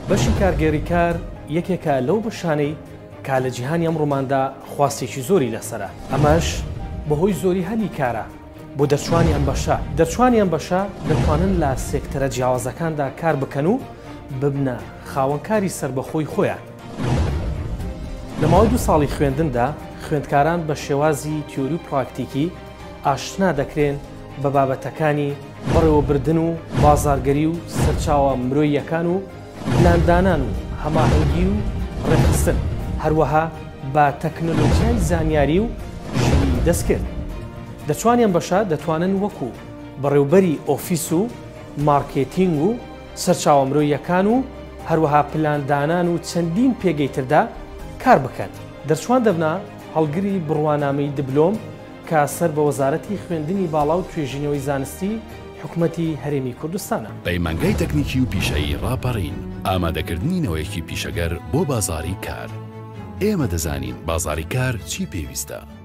بەشی کارگێڕی کار یەکێکە لەو بەشانەی کا لە جیهانی ئەمڕۆماندا خواستێکی زۆری لەسەرە. ئەمەش بەهۆی زۆری هەلی کارە بۆ دەرچوانی ئەم بەشە. دەرچوانی ئەم بەشە دەتوانن لە سێکتەرە جیاوازەکاندا کار بکەن و ببنە خاوەنکاری سربەخۆی خۆیان. لە ماوەی 2 ساڵی خوێندندا خوێندکاران بە شێوازی تیۆری و پراکتیکی ئاشنا دەکرێن بە بابەتەکانی بەڕێوەبردن و بازارگەری و سەرچاوە مرۆییەکان و پلاندانان و هەماهەنگی و ڕێخستن، هەروەها بە تەکنۆلۆژیای زانیاری و ژینی دەستکرد. دەرچوانیان بەشە دەتوانن وەکو بەڕێوەبەری ئۆفیس و مارکێتینگ و سەرچاوە مرۆییەکان و هەروەها پلاندانان و چەندین پێگەی تردا کار بکەن. دەرچوان دەبنا هەڵگری بڕوانامەی دبلۆم کە سەر بە وەزارەتی خوێندنی باڵا و توێژینەوەی زانستی حکوومەتی هەرێمی کوردستانە. پەیمانگای تەکنیکی و پیشەیی ڕاپەڕین، ئامادەکردنینەوەیەکی پیشەگەر بۆ بازاری کار. ئێمە دەزانین بازاری کار چی پێویستە.